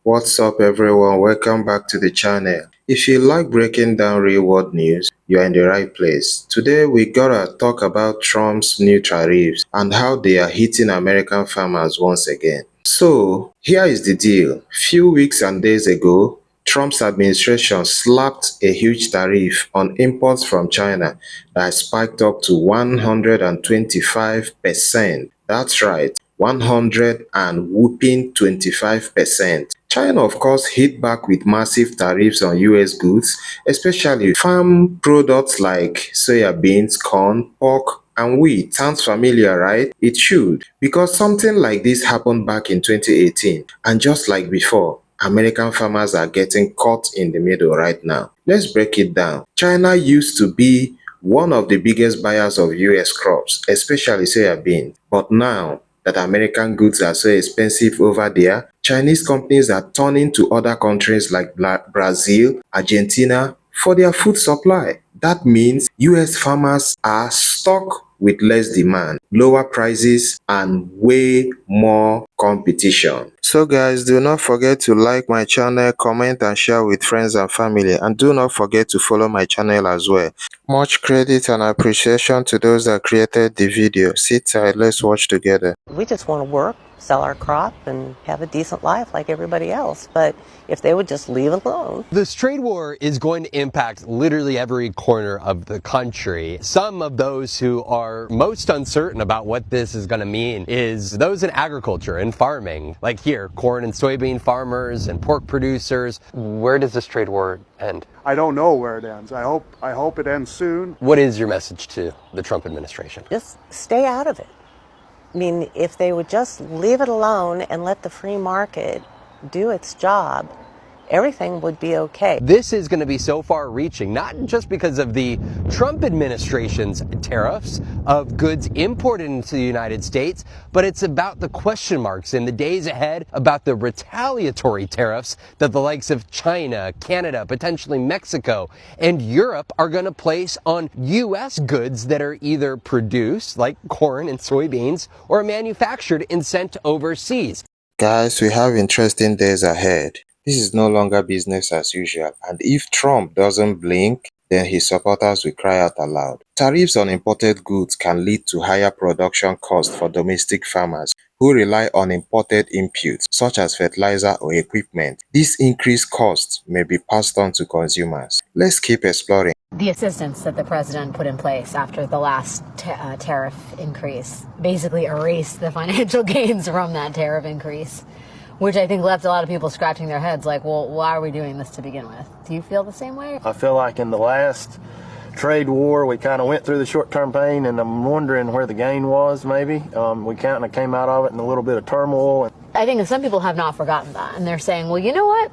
What's up everyone, welcome back to the channel. If you like breaking down real world news, you're in the right place. Today we gotta talk about Trump's new tariffs and how they are hitting American farmers once again. So here is the deal. Few weeks and days ago, Trump's administration slapped a huge tariff on imports from China that spiked up to 125%. That's right, 100 and whooping 25%. China, of course, hit back with massive tariffs on US goods, especially farm products like soya beans, corn, pork, and wheat. Sounds familiar, right? It should, because something like this happened back in 2018, and just like before, American farmers are getting caught in the middle right now. Let's break it down. China used to be one of the biggest buyers of US crops, especially soya beans, but now that American goods are so expensive over there, Chinese companies are turning to other countries like Brazil, Argentina for their food supply. That means US farmers are stuck with less demand, lower prices, and way more competition. So guys, do not forget to like my channel, comment and share with friends and family, and do not forget to follow my channel as well. Much credit and appreciation to those that created the video. Sit tight, let's watch together. We just want to work, sell our crop, and have a decent life like everybody else. But if they would just leave it alone. This trade war is going to impact literally every corner of the country. Some of those who are most uncertain about what this is going to mean is those in agriculture and farming. Like here, corn and soybean farmers and pork producers. Where does this trade war end? I don't know where it ends. I hope it ends soon. What is your message to the Trump administration? Just stay out of it. I mean, if they would just leave it alone and let the free market do its job, everything would be okay. This is going to be so far reaching, not just because of the Trump administration's tariffs of goods imported into the United States, but it's about the question marks in the days ahead about the retaliatory tariffs that the likes of China, Canada, potentially Mexico, and Europe are going to place on U.S. goods that are either produced, like corn and soybeans, or manufactured and sent overseas. Guys, we have interesting days ahead. This is no longer business as usual, and if Trump doesn't blink, then his supporters will cry out aloud. Tariffs on imported goods can lead to higher production costs for domestic farmers who rely on imported inputs such as fertilizer or equipment. This increased costs may be passed on to consumers. Let's keep exploring. The assistance that the president put in place after the last tariff increase basically erased the financial gains from that tariff increase, which I think left a lot of people scratching their heads like, well, why are we doing this to begin with? Do you feel the same way? I feel like in the last trade war, we kind of went through the short-term pain, and I'm wondering where the gain was, maybe. We kind of came out of it in a little bit of turmoil. I think that some people have not forgotten that, and they're saying, well, you know what?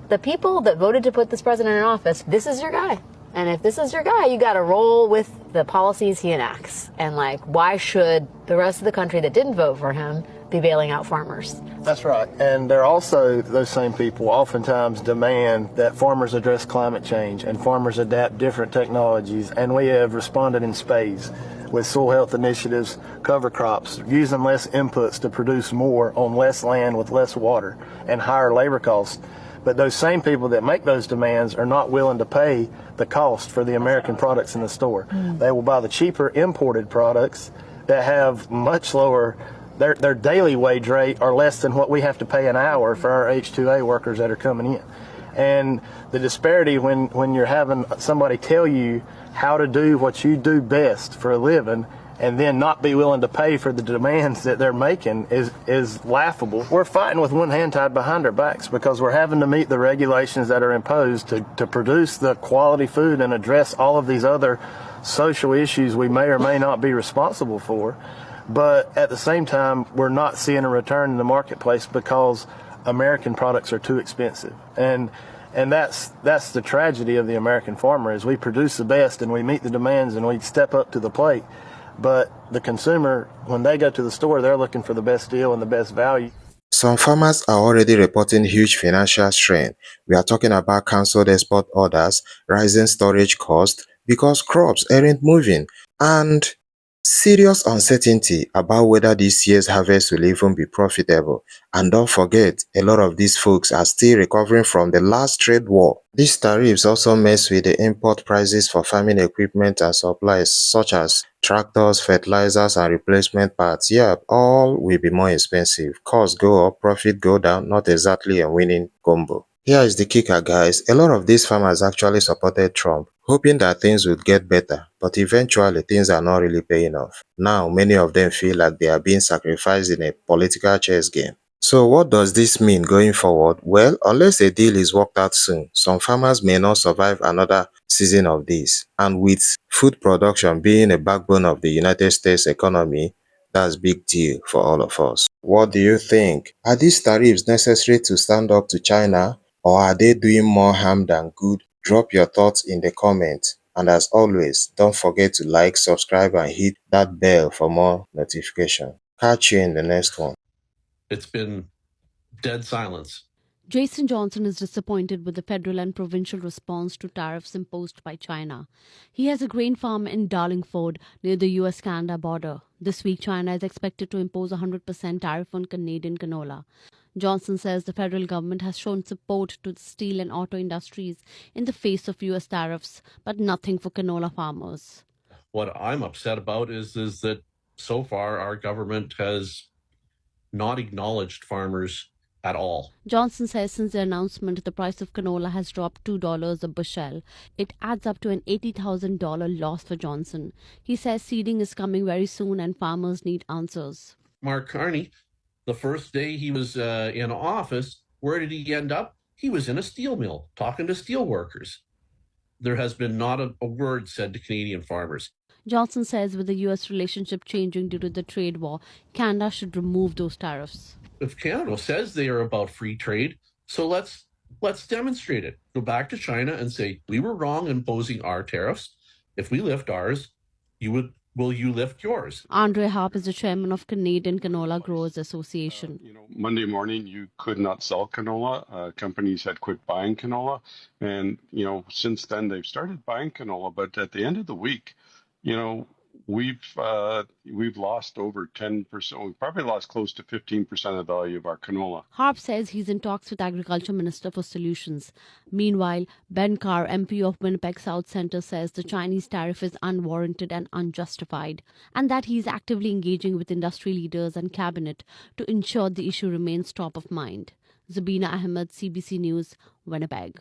The people that voted to put this president in office, this is your guy. And if this is your guy, you got to roll with the policies he enacts. And like, why should the rest of the country that didn't vote for him be bailing out farmers? That's right. And they're also, those same people oftentimes demand that farmers address climate change and farmers adapt different technologies. And we have responded in spades with soil health initiatives, cover crops, using less inputs to produce more on less land with less water and higher labor costs. But those same people that make those demands are not willing to pay the cost for the American products in the store. They will buy the cheaper imported products that have much lower, their daily wage rate are less than what we have to pay an hour for our H-2A workers that are coming in. And the disparity when you're having somebody tell you how to do what you do best for a living and then not be willing to pay for the demands that they're making is laughable. We're fighting with one hand tied behind our backs because we're having to meet the regulations that are imposed to produce the quality food and address all of these other social issues we may or may not be responsible for. But at the same time, we're not seeing a return in the marketplace because American products are too expensive. And that's the tragedy of the American farmer is we produce the best and we meet the demands and we step up to the plate. But the consumer, when they go to the store, they're looking for the best deal and the best value. Some farmers are already reporting huge financial strain. We are talking about cancelled export orders, rising storage costs because crops aren't moving, and Serious uncertainty about whether this year's harvest will even be profitable. And don't forget, a lot of these folks are still recovering from the last trade war. These tariffs also mess with the import prices for farming equipment and supplies such as tractors, fertilizers, and replacement parts. Yeah, all will be more expensive. Costs go up, profit go down, not exactly a winning combo. Here is the kicker, guys. A lot of these farmers actually supported Trump, hoping that things would get better, but eventually things are not really paying off. Now, many of them feel like they are being sacrificed in a political chess game. So what does this mean going forward? Well, unless a deal is worked out soon, some farmers may not survive another season of this. And with food production being a backbone of the United States economy, that's big deal for all of us. What do you think? Are these tariffs necessary to stand up to China, or are they doing more harm than good? Drop your thoughts in the comments. And as always, don't forget to like, subscribe, and hit that bell for more notification. Catch you in the next one. It's been dead silence. Jason Johnson is disappointed with the federal and provincial response to tariffs imposed by China. He has a grain farm in Darlingford near the US-Canada border. This week, China is expected to impose a 100% tariff on Canadian canola. Johnson says the federal government has shown support to the steel and auto industries in the face of US tariffs, but nothing for canola farmers. What I'm upset about is that so far our government has not acknowledged farmers at all. Johnson says since the announcement, the price of canola has dropped $2 a bushel. It adds up to an $80,000 loss for Johnson. He says seeding is coming very soon and farmers need answers. Mark Carney, the first day he was in office, where did he end up? He was in a steel mill talking to steel workers. There has been not a word said to Canadian farmers. Johnson says with the U.S. relationship changing due to the trade war, Canada should remove those tariffs. If Canada says they are about free trade, so let's demonstrate it. Go back to China and say, we were wrong imposing our tariffs. If we lift ours, will you lift yours? Andre Harp is the chairman of Canadian Canola Growers Association. Monday morning you could not sell canola. Companies had quit buying canola, and since then they've started buying canola. But at the end of the week, we've lost over 10%. We've probably lost close to 15% of the value of our canola. Harp says he's in talks with Agriculture Minister for solutions. Meanwhile, Ben Carr, MP of Winnipeg South Centre, says the Chinese tariff is unwarranted and unjustified, and that he's actively engaging with industry leaders and cabinet to ensure the issue remains top of mind. Zabina Ahmed, CBC News, Winnipeg.